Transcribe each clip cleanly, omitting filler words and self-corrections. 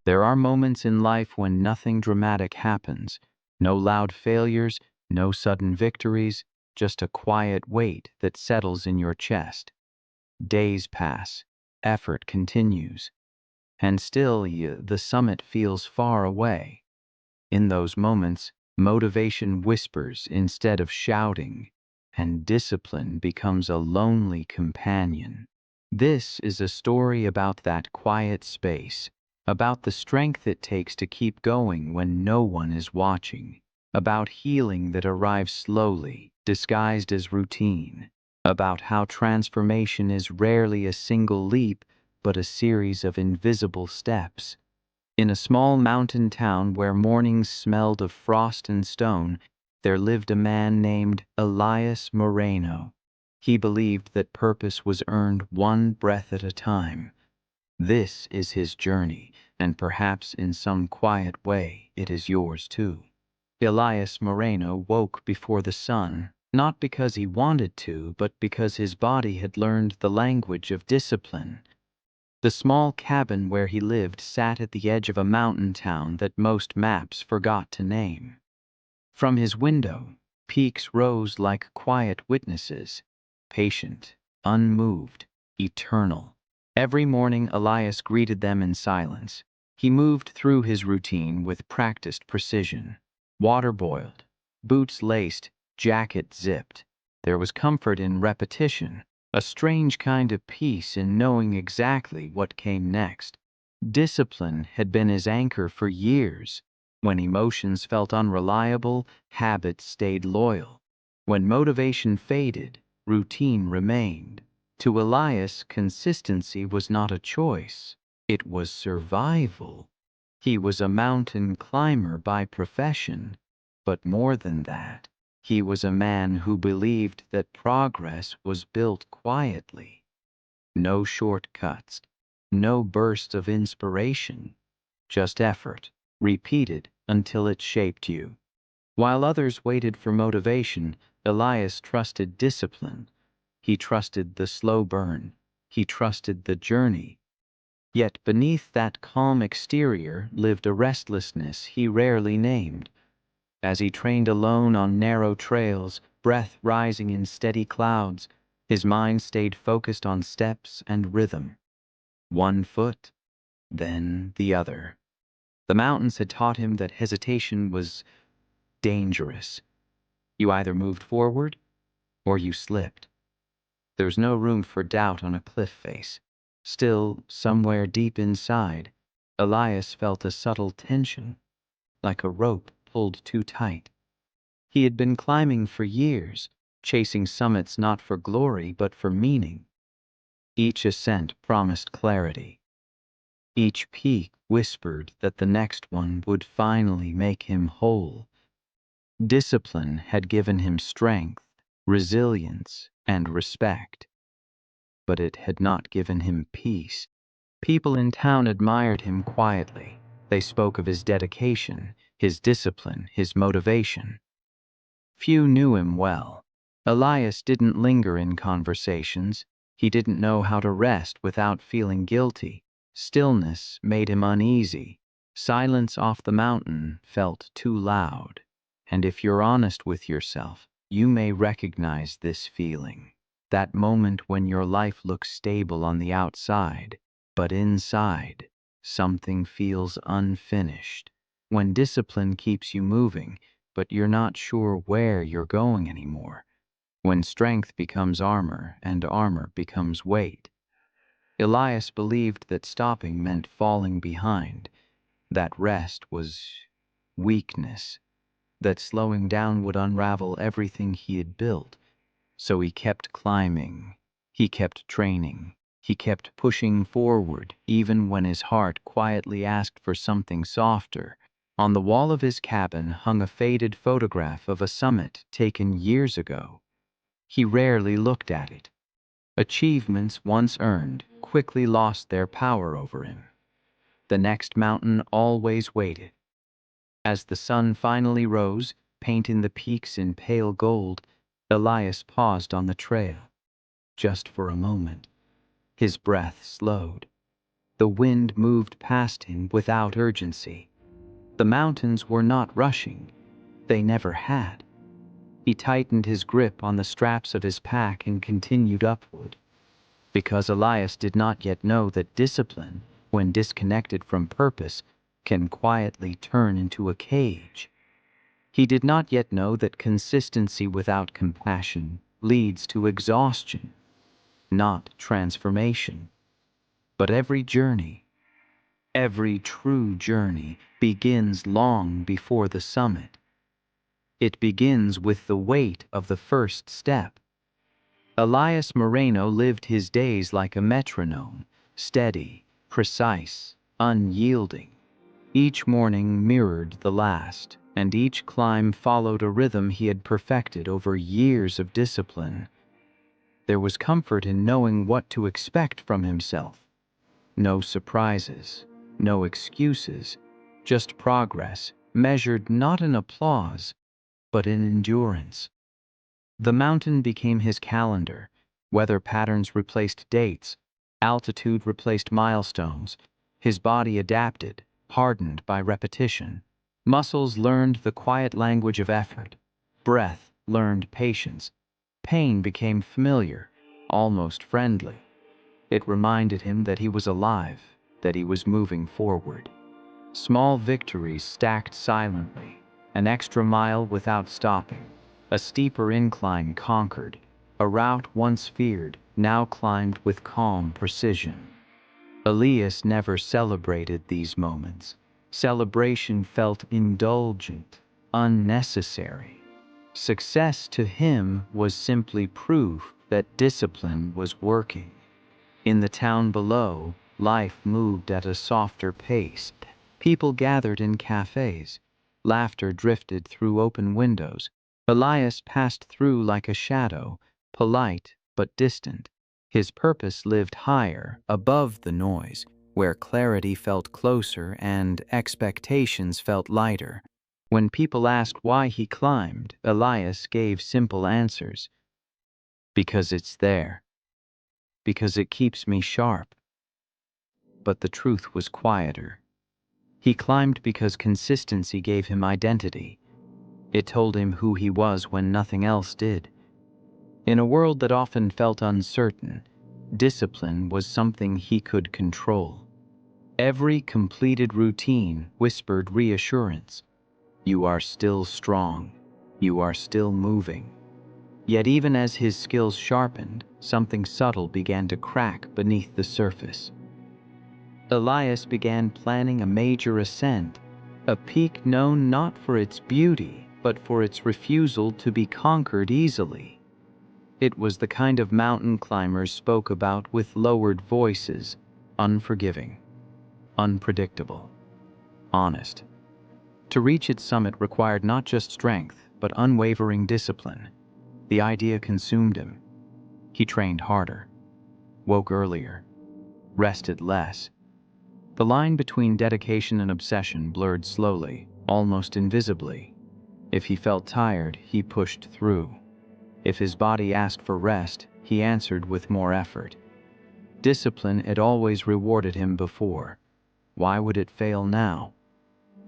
There are moments in life when nothing dramatic happens. No loud failures, no sudden victories, just a quiet weight that settles in your chest. Days pass, effort continues, and still the summit feels far away. In those moments, motivation whispers instead of shouting, and discipline becomes a lonely companion. This is a story about that quiet space, about the strength it takes to keep going when no one is watching, about healing that arrives slowly, disguised as routine, about how transformation is rarely a single leap, but a series of invisible steps. In a small mountain town where mornings smelled of frost and stone, there lived a man named Elias Moreno. He believed that purpose was earned one breath at a time. This is his journey, and perhaps in some quiet way it is yours too. Elias Moreno woke before the sun, not because he wanted to, but because his body had learned the language of discipline. The small cabin where he lived sat at the edge of a mountain town that most maps forgot to name. From his window, peaks rose like quiet witnesses, patient, unmoved, eternal. Every morning Elias greeted them in silence. He moved through his routine with practiced precision. Water boiled, boots laced, jacket zipped. There was comfort in repetition, a strange kind of peace in knowing exactly what came next. Discipline had been his anchor for years. When emotions felt unreliable, habit stayed loyal. When motivation faded, routine remained. To Elias, consistency was not a choice. It was survival. He was a mountain climber by profession, but more than that, he was a man who believed that progress was built quietly. No shortcuts, no bursts of inspiration, just effort, repeated until it shaped you. While others waited for motivation, Elias trusted discipline. He trusted the slow burn. He trusted the journey. Yet beneath that calm exterior lived a restlessness he rarely named. As he trained alone on narrow trails, breath rising in steady clouds, his mind stayed focused on steps and rhythm. One foot, then the other. The mountains had taught him that hesitation was dangerous. You either moved forward or you slipped. There was no room for doubt on a cliff face. Still, somewhere deep inside, Elias felt a subtle tension, like a rope pulled too tight. He had been climbing for years, chasing summits not for glory but for meaning. Each ascent promised clarity. Each peak whispered that the next one would finally make him whole. Discipline had given him strength, resilience, and respect, but it had not given him peace. People in town admired him quietly. They spoke of his dedication, his discipline, his motivation. Few knew him well. Elias didn't linger in conversations. He didn't know how to rest without feeling guilty. Stillness made him uneasy. Silence off the mountain felt too loud. And if you're honest with yourself, you may recognize this feeling. That moment when your life looks stable on the outside, but inside, something feels unfinished. When discipline keeps you moving, but you're not sure where you're going anymore. When strength becomes armor and armor becomes weight. Elias believed that stopping meant falling behind, that rest was weakness, that slowing down would unravel everything he had built. So he kept climbing, he kept training, he kept pushing forward, even when his heart quietly asked for something softer. On the wall of his cabin hung a faded photograph of a summit taken years ago. He rarely looked at it. Achievements once earned quickly lost their power over him. The next mountain always waited. As the sun finally rose, painting the peaks in pale gold, Elias paused on the trail, just for a moment. His breath slowed. The wind moved past him without urgency. The mountains were not rushing. They never had. He tightened his grip on the straps of his pack and continued upward, because Elias did not yet know that discipline, when disconnected from purpose, can quietly turn into a cage. He did not yet know that consistency without compassion leads to exhaustion, not transformation. But every journey, every true journey, begins long before the summit. It begins with the weight of the first step. Elias Moreno lived his days like a metronome, steady, precise, unyielding. Each morning mirrored the last, and each climb followed a rhythm he had perfected over years of discipline. There was comfort in knowing what to expect from himself. No surprises, no excuses, just progress, measured not in applause, but in endurance. The mountain became his calendar. Weather patterns replaced dates. Altitude replaced milestones. His body adapted, hardened by repetition. Muscles learned the quiet language of effort. Breath learned patience. Pain became familiar, almost friendly. It reminded him that he was alive, that he was moving forward. Small victories stacked silently, an extra mile without stopping, a steeper incline conquered, a route once feared, now climbed with calm precision. Elias never celebrated these moments. Celebration felt indulgent, unnecessary. Success to him was simply proof that discipline was working. In the town below, life moved at a softer pace. People gathered in cafes. Laughter drifted through open windows. Elias passed through like a shadow, polite but distant. His purpose lived higher, above the noise, where clarity felt closer and expectations felt lighter. When people asked why he climbed, Elias gave simple answers. Because it's there. Because it keeps me sharp. But the truth was quieter. He climbed because consistency gave him identity. It told him who he was when nothing else did. In a world that often felt uncertain, discipline was something he could control. Every completed routine whispered reassurance. You are still strong. You are still moving. Yet even as his skills sharpened, something subtle began to crack beneath the surface. Elias began planning a major ascent, a peak known not for its beauty, but for its refusal to be conquered easily. It was the kind of mountain climbers spoke about with lowered voices, unforgiving, unpredictable, honest. To reach its summit required not just strength, but unwavering discipline. The idea consumed him. He trained harder, woke earlier, rested less. The line between dedication and obsession blurred slowly, almost invisibly. If he felt tired, he pushed through. If his body asked for rest, he answered with more effort. Discipline had always rewarded him before. Why would it fail now?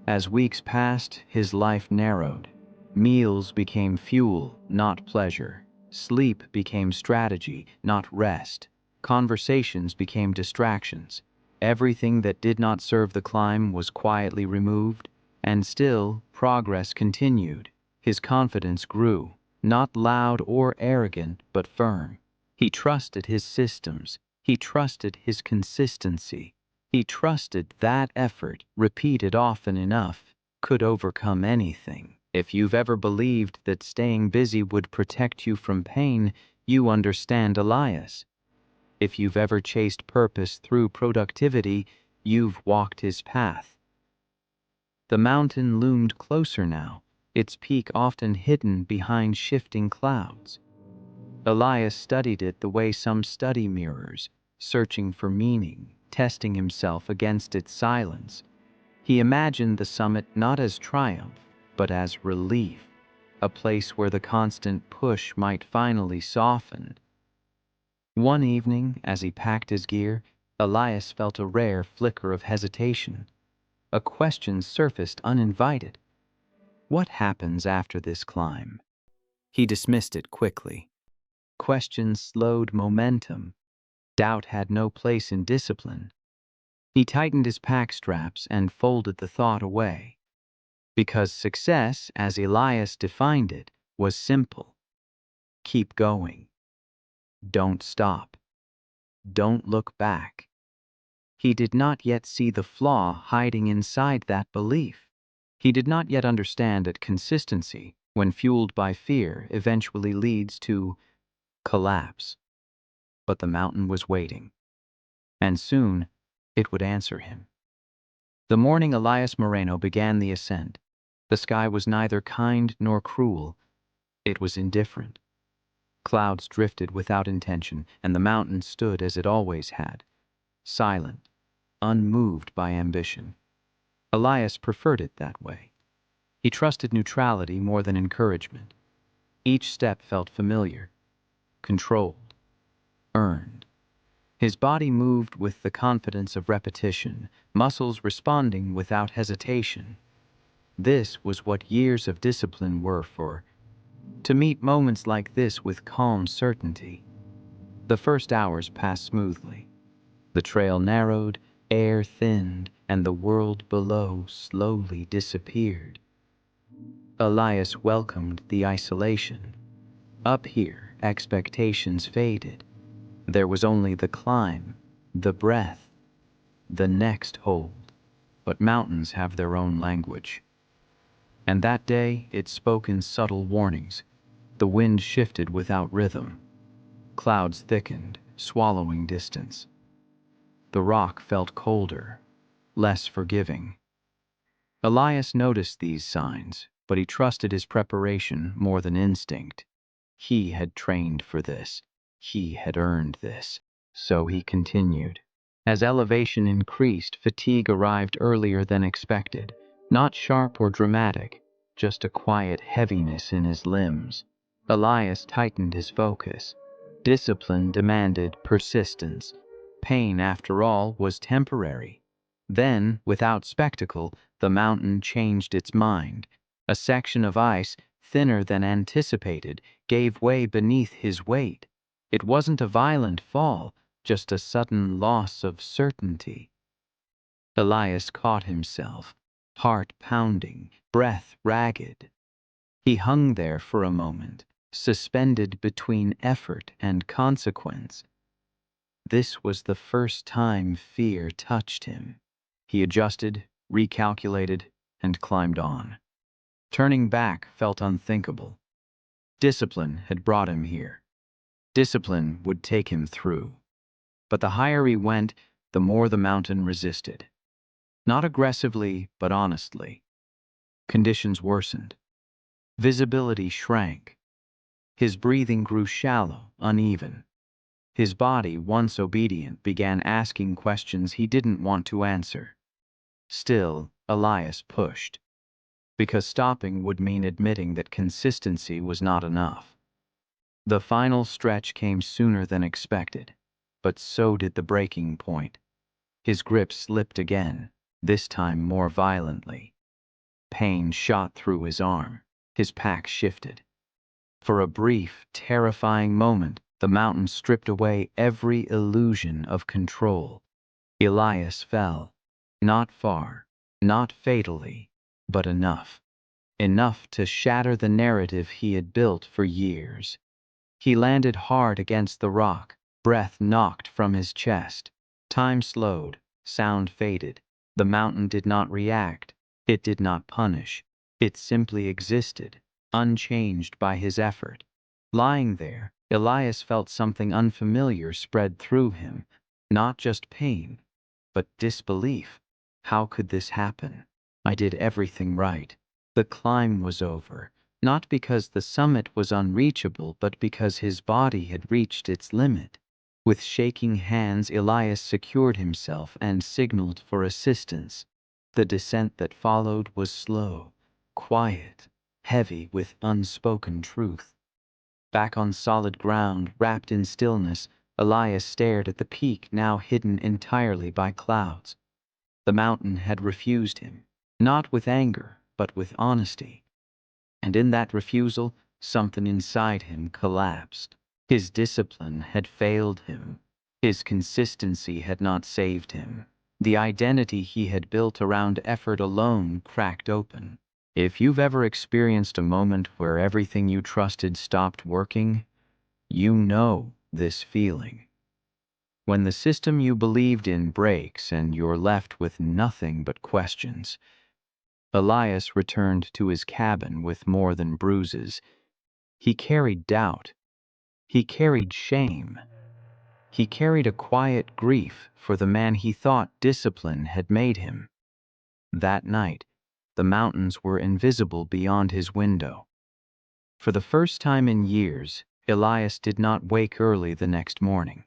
As weeks passed, his life narrowed. Meals became fuel, not pleasure. Sleep became strategy, not rest. Conversations became distractions. Everything that did not serve the climb was quietly removed, and still, progress continued. His confidence grew, not loud or arrogant, but firm. He trusted his systems. He trusted his consistency. He trusted that effort, repeated often enough, could overcome anything. If you've ever believed that staying busy would protect you from pain, you understand Elias. If you've ever chased purpose through productivity, you've walked his path. The mountain loomed closer now, its peak often hidden behind shifting clouds. Elias studied it the way some study mirrors, searching for meaning, testing himself against its silence. He imagined the summit not as triumph, but as relief, a place where the constant push might finally soften. One evening, as he packed his gear, Elias felt a rare flicker of hesitation. A question surfaced uninvited. What happens after this climb? He dismissed it quickly. Question slowed momentum. Doubt had no place in discipline. He tightened his pack straps and folded the thought away. Because success, as Elias defined it, was simple. Keep going. Don't stop. Don't look back. He did not yet see the flaw hiding inside that belief. He did not yet understand that consistency, when fueled by fear, eventually leads to collapse. But the mountain was waiting, and soon it would answer him. The morning Elias Moreno began the ascent, the sky was neither kind nor cruel. It was indifferent. Clouds drifted without intention, and the mountain stood as it always had, silent, unmoved by ambition. Elias preferred it that way. He trusted neutrality more than encouragement. Each step felt familiar, controlled, earned. His body moved with the confidence of repetition, muscles responding without hesitation. This was what years of discipline were for, to meet moments like this with calm certainty. The first hours passed smoothly. The trail narrowed, air thinned, and the world below slowly disappeared. Elias welcomed the isolation. Up here, expectations faded. There was only the climb, the breath, the next hold. But mountains have their own language. And that day it spoke in subtle warnings. The wind shifted without rhythm. Clouds thickened, swallowing distance. The rock felt colder, less forgiving. Elias noticed these signs, but he trusted his preparation more than instinct. He had trained for this. He had earned this. So he continued. As elevation increased, fatigue arrived earlier than expected. Not sharp or dramatic, just a quiet heaviness in his limbs. Elias tightened his focus. Discipline demanded persistence. Pain, after all, was temporary. Then, without spectacle, the mountain changed its mind. A section of ice, thinner than anticipated, gave way beneath his weight. It wasn't a violent fall, just a sudden loss of certainty. Elias caught himself, heart pounding, breath ragged. He hung there for a moment, suspended between effort and consequence. This was the first time fear touched him. He adjusted, recalculated, and climbed on. Turning back felt unthinkable. Discipline had brought him here. Discipline would take him through. But the higher he went, the more the mountain resisted. Not aggressively, but honestly. Conditions worsened. Visibility shrank. His breathing grew shallow, uneven. His body, once obedient, began asking questions he didn't want to answer. Still, Elias pushed, because stopping would mean admitting that consistency was not enough. The final stretch came sooner than expected, but so did the breaking point. His grip slipped again, this time more violently. Pain shot through his arm. His pack shifted. For a brief, terrifying moment, the mountain stripped away every illusion of control. Elias fell. Not far, not fatally, but enough. Enough to shatter the narrative he had built for years. He landed hard against the rock, breath knocked from his chest. Time slowed, sound faded. The mountain did not react. It did not punish. It simply existed, unchanged by his effort. Lying there, Elias felt something unfamiliar spread through him. Not just pain, but disbelief. How could this happen? I did everything right. The climb was over. Not because the summit was unreachable, but because his body had reached its limit. With shaking hands, Elias secured himself and signaled for assistance. The descent that followed was slow, quiet, heavy with unspoken truth. Back on solid ground, wrapped in stillness, Elias stared at the peak now hidden entirely by clouds. The mountain had refused him, not with anger, but with honesty. And in that refusal, something inside him collapsed. His discipline had failed him. His consistency had not saved him. The identity he had built around effort alone cracked open. If you've ever experienced a moment where everything you trusted stopped working, you know this feeling. When the system you believed in breaks and you're left with nothing but questions. Elias returned to his cabin with more than bruises. He carried doubt. He carried shame. He carried a quiet grief for the man he thought discipline had made him. That night, the mountains were invisible beyond his window. For the first time in years, Elias did not wake early the next morning.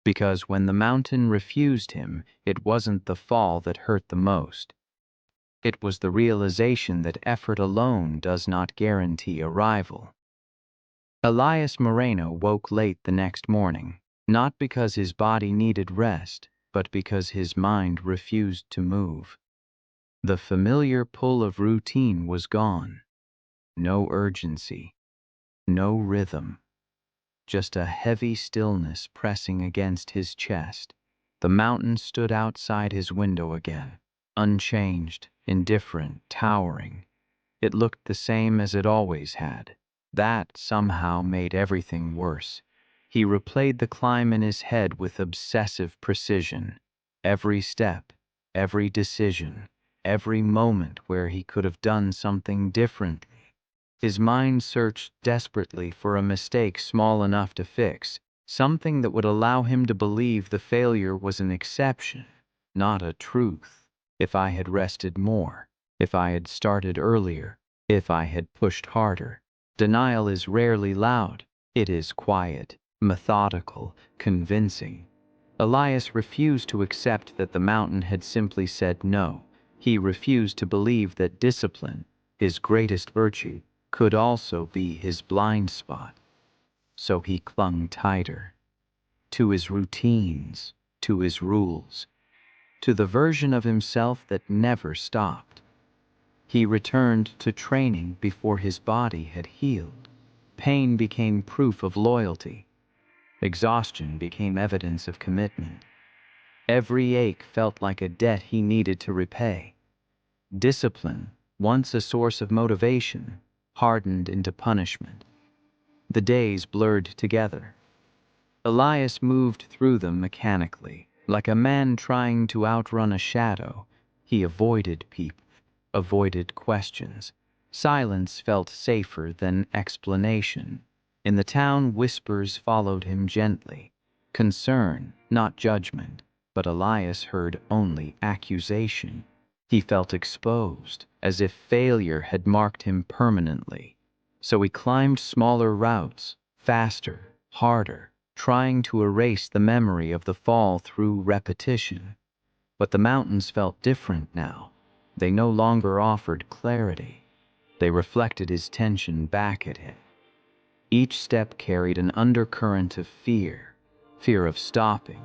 Because when the mountain refused him, it wasn't the fall that hurt the most. It was the realization that effort alone does not guarantee arrival. Elias Moreno woke late the next morning, not because his body needed rest, but because his mind refused to move. The familiar pull of routine was gone. No urgency, no rhythm, just a heavy stillness pressing against his chest. The mountain stood outside his window again, unchanged, indifferent, towering. It looked the same as it always had. That somehow made everything worse. He replayed the climb in his head with obsessive precision. Every step, every decision, every moment where he could have done something differently. His mind searched desperately for a mistake small enough to fix, something that would allow him to believe the failure was an exception, not a truth. If I had rested more, if I had started earlier, if I had pushed harder. Denial is rarely loud. It is quiet, methodical, convincing. Elias refused to accept that the mountain had simply said no. He refused to believe that discipline, his greatest virtue, could also be his blind spot. So he clung tighter to his routines, to his rules, to the version of himself that never stopped. He returned to training before his body had healed. Pain became proof of loyalty. Exhaustion became evidence of commitment. Every ache felt like a debt he needed to repay. Discipline, once a source of motivation, hardened into punishment. The days blurred together. Elias moved through them mechanically, like a man trying to outrun a shadow. He avoided people, avoided questions. Silence felt safer than explanation. In the town, whispers followed him gently. Concern, not judgment, but Elias heard only accusation. He felt exposed, as if failure had marked him permanently. So he climbed smaller routes, faster, harder, trying to erase the memory of the fall through repetition. But the mountains felt different now. They no longer offered clarity. They reflected his tension back at him. Each step carried an undercurrent of fear. Fear of stopping,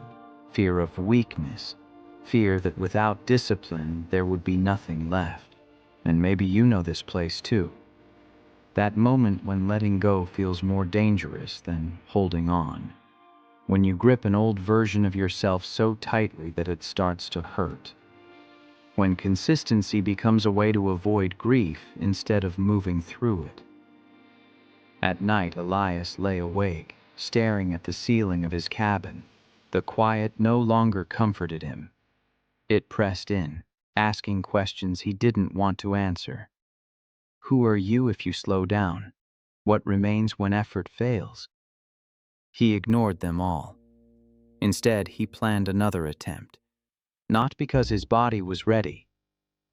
fear of weakness, fear that without discipline there would be nothing left. And maybe you know this place too. That moment when letting go feels more dangerous than holding on. When you grip an old version of yourself so tightly that it starts to hurt. When consistency becomes a way to avoid grief instead of moving through it. At night, Elias lay awake, staring at the ceiling of his cabin. The quiet no longer comforted him. It pressed in, asking questions he didn't want to answer. Who are you if you slow down? What remains when effort fails? He ignored them all. Instead, he planned another attempt. Not because his body was ready,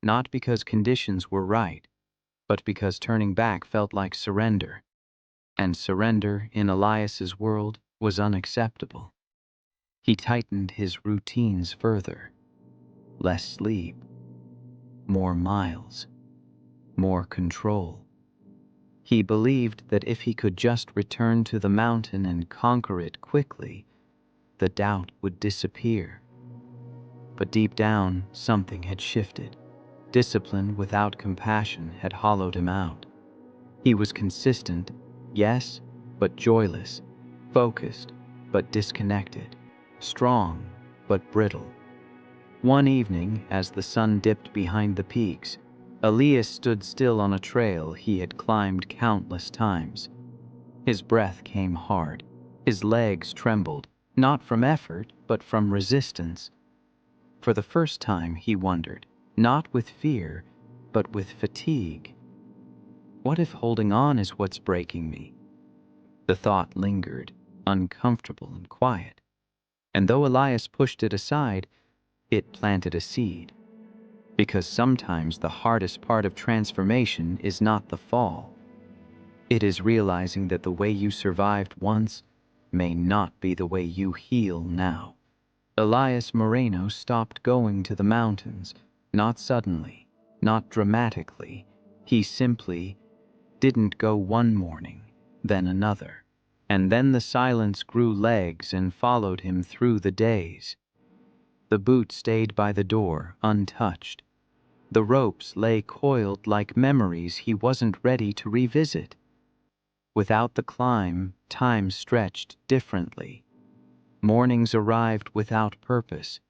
not because conditions were right, but because turning back felt like surrender. And surrender, in Elias's world, was unacceptable. He tightened his routines further. Less sleep, more miles, more control. He believed that if he could just return to the mountain and conquer it quickly, the doubt would disappear. But deep down, something had shifted. Discipline without compassion had hollowed him out. He was consistent, yes, but joyless, focused, but disconnected, strong, but brittle. One evening, as the sun dipped behind the peaks, Elias stood still on a trail he had climbed countless times. His breath came hard. His legs trembled, not from effort, but from resistance. For the first time, he wondered, not with fear, but with fatigue. What if holding on is what's breaking me? The thought lingered, uncomfortable and quiet. And though Elias pushed it aside, it planted a seed. Because sometimes the hardest part of transformation is not the fall. It is realizing that the way you survived once may not be the way you heal now. Elias Moreno stopped going to the mountains, not suddenly, not dramatically. He simply didn't go one morning, then another. And then the silence grew legs and followed him through the days. The boot stayed by the door, untouched. The ropes lay coiled like memories he wasn't ready to revisit. Without the climb, time stretched differently. Mornings arrived without purpose.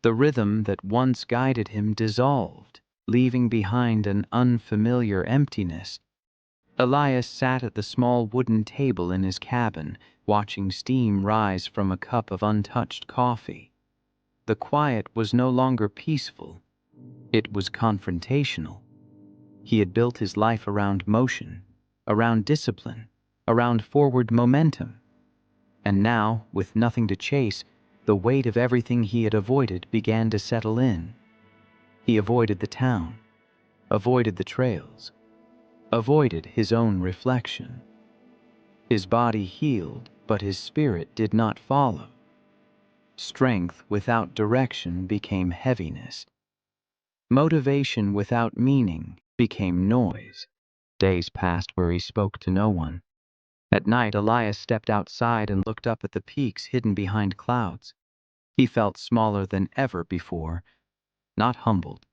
The rhythm that once guided him dissolved, leaving behind an unfamiliar emptiness. Elias sat at the small wooden table in his cabin, watching steam rise from a cup of untouched coffee. The quiet was no longer peaceful. It was confrontational. He had built his life around motion, around discipline, around forward momentum. And now, with nothing to chase, the weight of everything he had avoided began to settle in. He avoided the town, avoided the trails, avoided his own reflection. His body healed, but his spirit did not follow. Strength without direction became heaviness. Motivation without meaning became noise. Days passed where he spoke to no one. At night, Elias stepped outside and looked up at the peaks hidden behind clouds. He felt smaller than ever before, not humbled,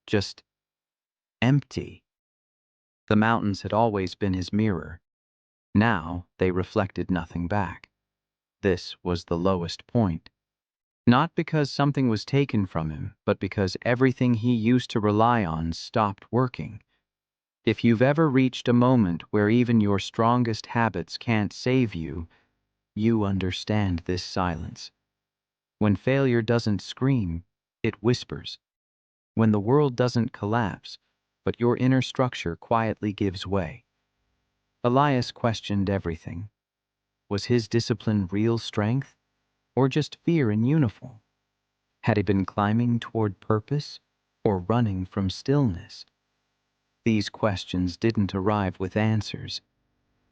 just empty. The mountains had always been his mirror. Now they reflected nothing back. This was the lowest point. Not because something was taken from him, but because everything he used to rely on stopped working. If you've ever reached a moment where even your strongest habits can't save you, you understand this silence. When failure doesn't scream, it whispers. When the world doesn't collapse, but your inner structure quietly gives way. Elias questioned everything. Was his discipline real strength, or just fear in uniform? Had he been climbing toward purpose, or running from stillness? These questions didn't arrive with answers.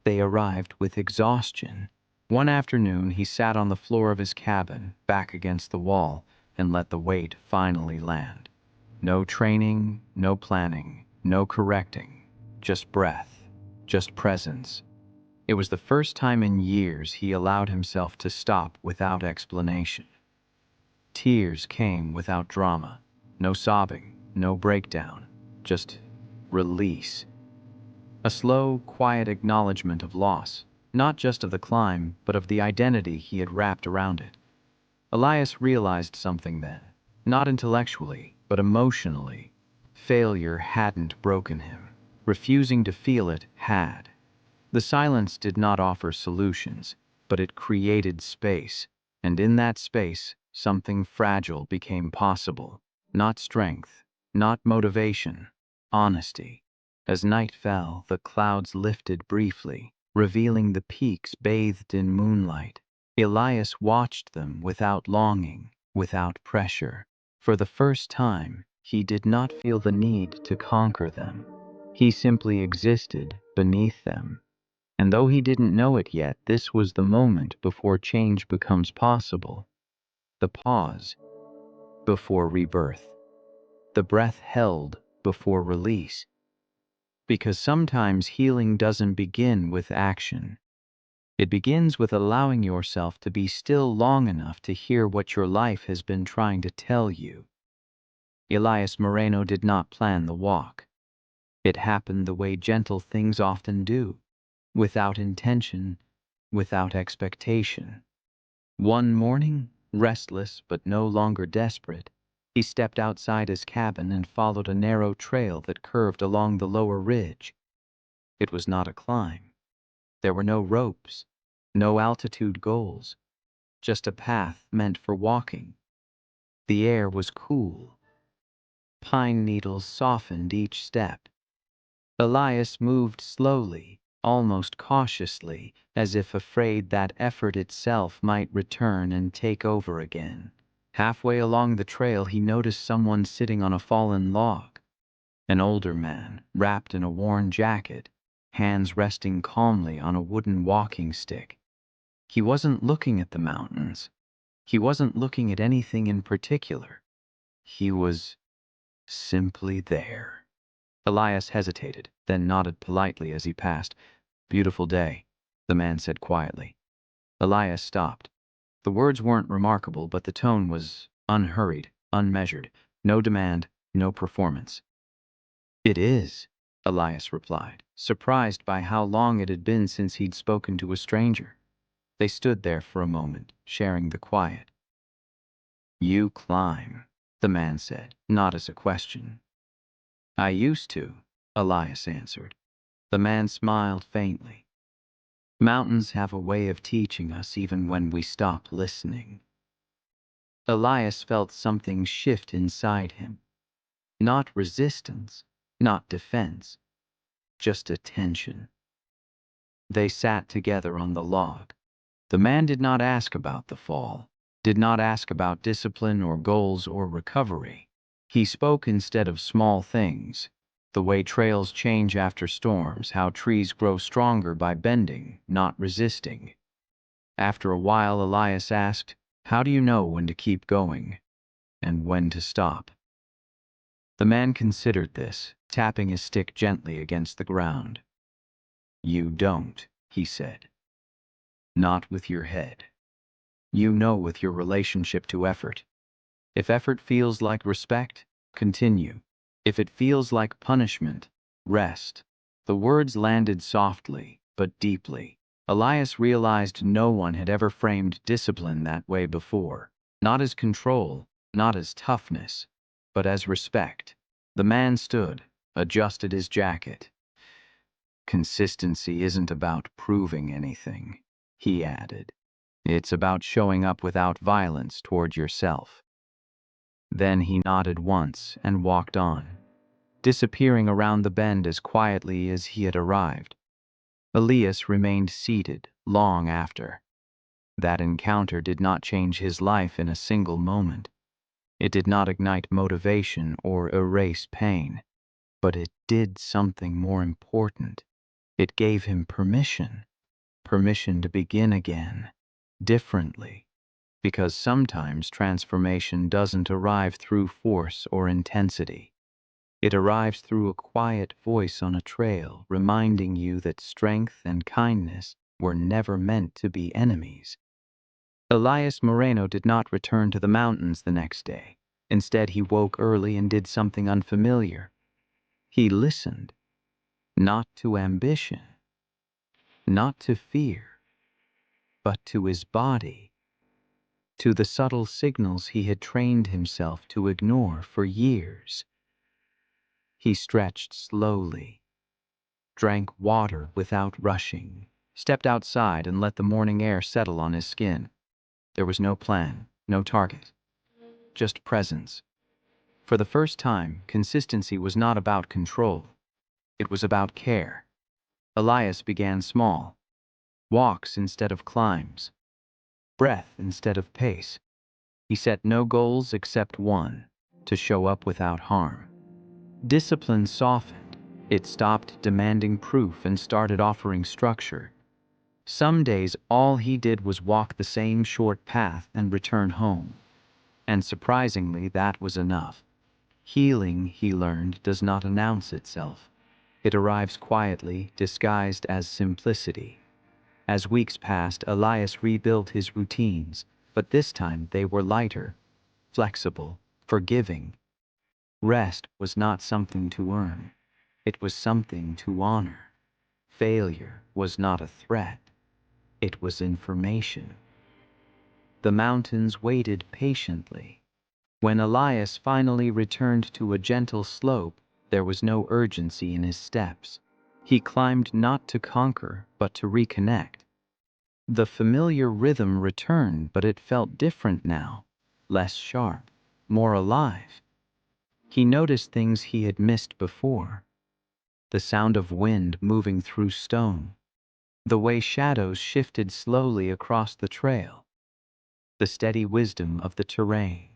They arrived with exhaustion. One afternoon, he sat on the floor of his cabin, back against the wall, and let the weight finally land. No training, no planning, no correcting, just breath, just presence. It was the first time in years he allowed himself to stop without explanation. Tears came without drama, no sobbing, no breakdown, just release. A slow, quiet acknowledgement of loss, not just of the climb, but of the identity he had wrapped around it. Elias realized something then, not intellectually, but emotionally. Failure hadn't broken him. Refusing to feel it had. The silence did not offer solutions, but it created space, and in that space, something fragile became possible. Not strength, not motivation, honesty. As night fell, the clouds lifted briefly, revealing the peaks bathed in moonlight. Elias watched them without longing, without pressure. For the first time, he did not feel the need to conquer them. He simply existed beneath them. And though he didn't know it yet, this was the moment before change becomes possible. The pause before rebirth. The breath held before release. Because sometimes healing doesn't begin with action. It begins with allowing yourself to be still long enough to hear what your life has been trying to tell you. Elias Moreno did not plan the walk. It happened the way gentle things often do, without intention, without expectation. One morning, restless but no longer desperate, he stepped outside his cabin and followed a narrow trail that curved along the lower ridge. It was not a climb. There were no ropes, no altitude goals, just a path meant for walking. The air was cool. Pine needles softened each step. Elias moved slowly, almost cautiously, as if afraid that effort itself might return and take over again. Halfway along the trail, he noticed someone sitting on a fallen log. An older man, wrapped in a worn jacket, hands resting calmly on a wooden walking stick. He wasn't looking at the mountains. He wasn't looking at anything in particular. He was simply there. Elias hesitated, then nodded politely as he passed. "Beautiful day," the man said quietly. Elias stopped. The words weren't remarkable, but the tone was unhurried, unmeasured. No demand, no performance. "It is," Elias replied, surprised by how long it had been since he'd spoken to a stranger. They stood there for a moment, sharing the quiet. "You climb," the man said, not as a question. "I used to," Elias answered. The man smiled faintly. "Mountains have a way of teaching us even when we stop listening." Elias felt something shift inside him. Not resistance, not defense, just attention. They sat together on the log. The man did not ask about the fall, did not ask about discipline or goals or recovery. He spoke instead of small things. The way trails change after storms, how trees grow stronger by bending, not resisting. After a while, Elias asked, "How do you know when to keep going and when to stop?" The man considered this, tapping his stick gently against the ground. "You don't," he said. "Not with your head. You know with your relationship to effort. If effort feels like respect, continue. If it feels like punishment, rest." The words landed softly, but deeply. Elias realized no one had ever framed discipline that way before. Not as control, not as toughness, but as respect. The man stood, adjusted his jacket. "Consistency isn't about proving anything," he added. "It's about showing up without violence toward yourself." Then he nodded once and walked on, disappearing around the bend as quietly as he had arrived. Elias remained seated long after. That encounter did not change his life in a single moment. It did not ignite motivation or erase pain. But it did something more important. It gave him permission. Permission to begin again, differently. Because sometimes transformation doesn't arrive through force or intensity. It arrives through a quiet voice on a trail, reminding you that strength and kindness were never meant to be enemies. Elias Moreno did not return to the mountains the next day. Instead, he woke early and did something unfamiliar. He listened, not to ambition, not to fear, but to his body, to the subtle signals he had trained himself to ignore for years. He stretched slowly, drank water without rushing, stepped outside and let the morning air settle on his skin. There was no plan, no target, just presence. For the first time, consistency was not about control. It was about care. Elias began small, walks instead of climbs, breath instead of pace. He set no goals except one, to show up without harm. Discipline softened. It stopped demanding proof and started offering structure. Some days all he did was walk the same short path and return home. And surprisingly, that was enough. Healing, he learned, does not announce itself. It arrives quietly, disguised as simplicity. As weeks passed, Elias rebuilt his routines, but this time they were lighter, flexible, forgiving. Rest was not something to earn, it was something to honor. Failure was not a threat, it was information. The mountains waited patiently. When Elias finally returned to a gentle slope, there was no urgency in his steps. He climbed not to conquer, but to reconnect. The familiar rhythm returned, but it felt different now, less sharp, more alive. He noticed things he had missed before. The sound of wind moving through stone, the way shadows shifted slowly across the trail, the steady wisdom of the terrain.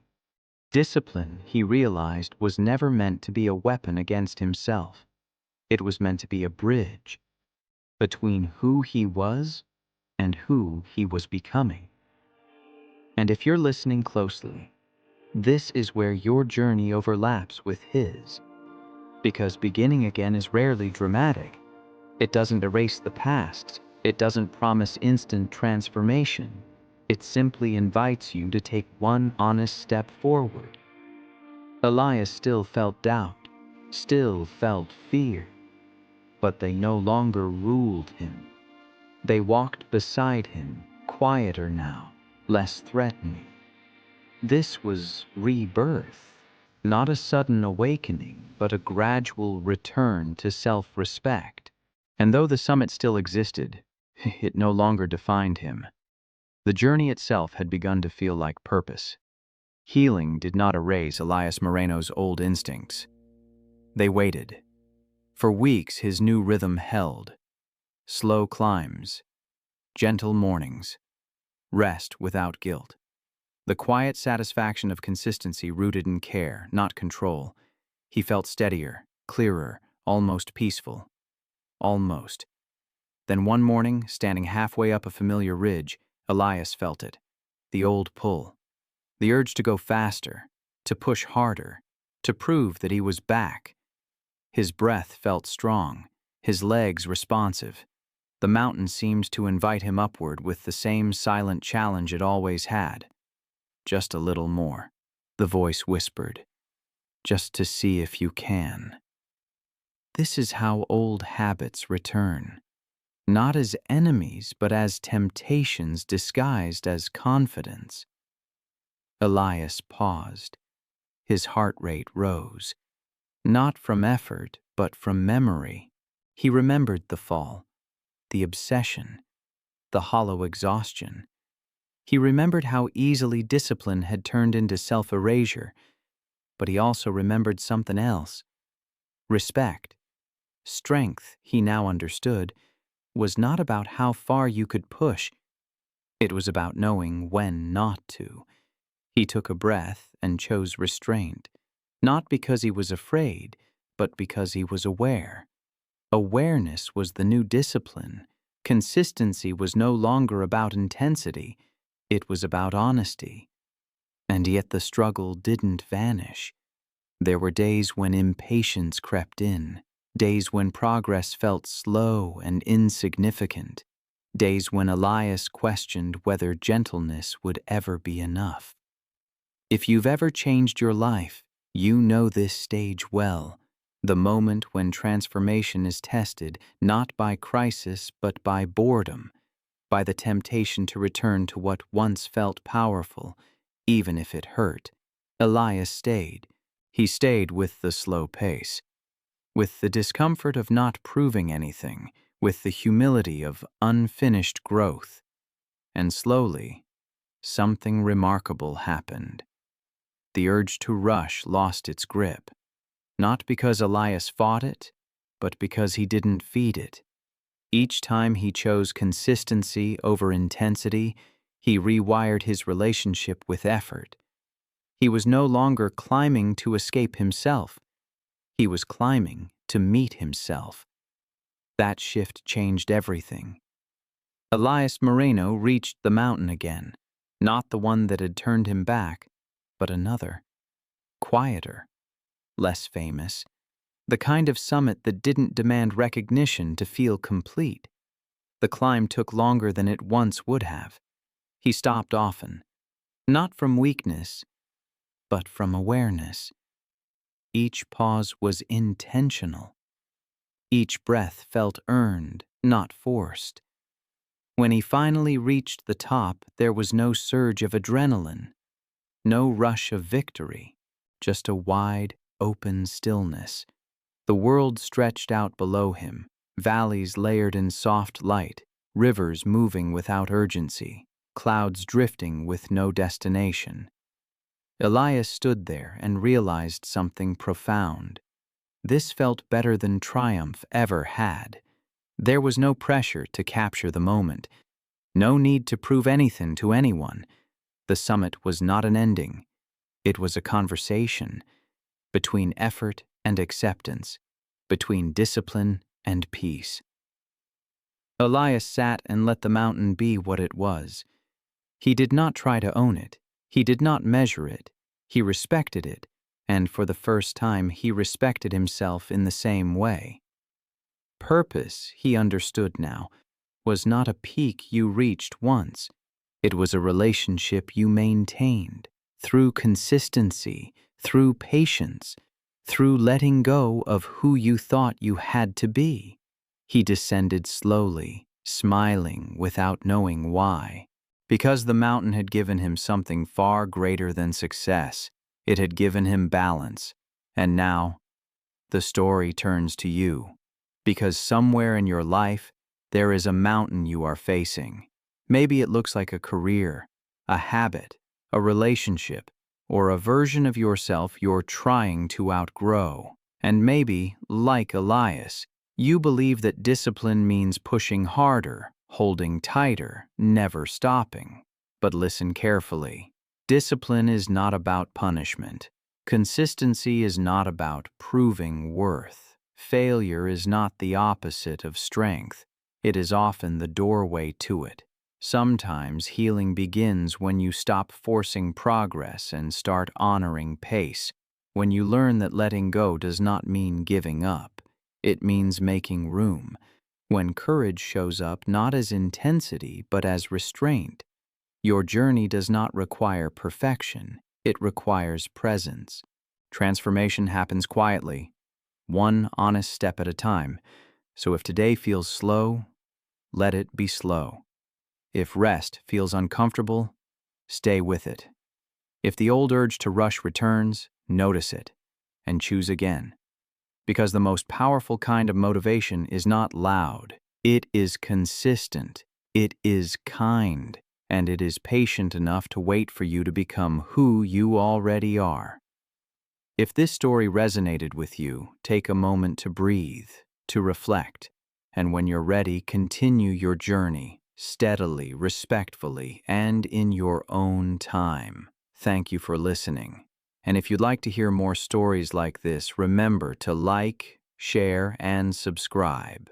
Discipline, he realized, was never meant to be a weapon against himself. It was meant to be a bridge between who he was and who he was becoming. And if you're listening closely, this is where your journey overlaps with his. Because beginning again is rarely dramatic. It doesn't erase the past. It doesn't promise instant transformation. It simply invites you to take one honest step forward. Elias still felt doubt, still felt fear, but they no longer ruled him. They walked beside him, quieter now, less threatening. This was rebirth, not a sudden awakening, but a gradual return to self-respect. And though the summit still existed, it no longer defined him. The journey itself had begun to feel like purpose. Healing did not erase Elias Moreno's old instincts. They waited. For weeks his new rhythm held. Slow climbs, gentle mornings, rest without guilt. The quiet satisfaction of consistency rooted in care, not control. He felt steadier, clearer, almost peaceful. Almost. Then one morning, standing halfway up a familiar ridge, Elias felt it. The old pull. The urge to go faster, to push harder, to prove that he was back. His breath felt strong, his legs responsive. The mountain seemed to invite him upward with the same silent challenge it always had. Just a little more, the voice whispered. Just to see if you can. This is how old habits return. Not as enemies, but as temptations disguised as confidence. Elias paused. His heart rate rose. Not from effort, but from memory. He remembered the fall, the obsession, the hollow exhaustion. He remembered how easily discipline had turned into self-erasure, but he also remembered something else. Respect. Strength, he now understood, was not about how far you could push. It was about knowing when not to. He took a breath and chose restraint, not because he was afraid, but because he was aware. Awareness was the new discipline. Consistency was no longer about intensity. It was about honesty. And yet the struggle didn't vanish. There were days when impatience crept in, days when progress felt slow and insignificant, days when Elias questioned whether gentleness would ever be enough. If you've ever changed your life, you know this stage well, the moment when transformation is tested not by crisis but by boredom, by the temptation to return to what once felt powerful, even if it hurt. Elias stayed. He stayed with the slow pace, with the discomfort of not proving anything, with the humility of unfinished growth. And slowly, something remarkable happened. The urge to rush lost its grip, not because Elias fought it, but because he didn't feed it. Each time he chose consistency over intensity, he rewired his relationship with effort. He was no longer climbing to escape himself. He was climbing to meet himself. That shift changed everything. Elias Moreno reached the mountain again, not the one that had turned him back, but another, quieter, less famous, the kind of summit that didn't demand recognition to feel complete. The climb took longer than it once would have. He stopped often, not from weakness, but from awareness. Each pause was intentional. Each breath felt earned, not forced. When he finally reached the top, there was no surge of adrenaline, no rush of victory, just a wide, open stillness. The world stretched out below him, valleys layered in soft light, rivers moving without urgency, clouds drifting with no destination. Elias stood there and realized something profound. This felt better than triumph ever had. There was no pressure to capture the moment, no need to prove anything to anyone. The summit was not an ending. It was a conversation between effort and acceptance, between discipline and peace. Elias sat and let the mountain be what it was. He did not try to own it. He did not measure it. He respected it, and for the first time he respected himself in the same way. Purpose, he understood now, was not a peak you reached once. It was a relationship you maintained through consistency, through patience, through letting go of who you thought you had to be. He descended slowly, smiling without knowing why. Because the mountain had given him something far greater than success. It had given him balance. And now, the story turns to you. Because somewhere in your life, there is a mountain you are facing. Maybe it looks like a career, a habit, a relationship, or a version of yourself you're trying to outgrow. And maybe, like Elias, you believe that discipline means pushing harder, holding tighter, never stopping. But listen carefully. Discipline is not about punishment. Consistency is not about proving worth. Failure is not the opposite of strength. It is often the doorway to it. Sometimes healing begins when you stop forcing progress and start honoring pace. When you learn that letting go does not mean giving up. It means making room. When courage shows up not as intensity but as restraint. Your journey does not require perfection. It requires presence. Transformation happens quietly, one honest step at a time. So if today feels slow, let it be slow. If rest feels uncomfortable, stay with it. If the old urge to rush returns, notice it and choose again. Because the most powerful kind of motivation is not loud. It is consistent. It is kind. And it is patient enough to wait for you to become who you already are. If this story resonated with you, take a moment to breathe, to reflect, and when you're ready, continue your journey, steadily, respectfully, and in your own time. Thank you for listening. And if you'd like to hear more stories like this, remember to like, share, and subscribe.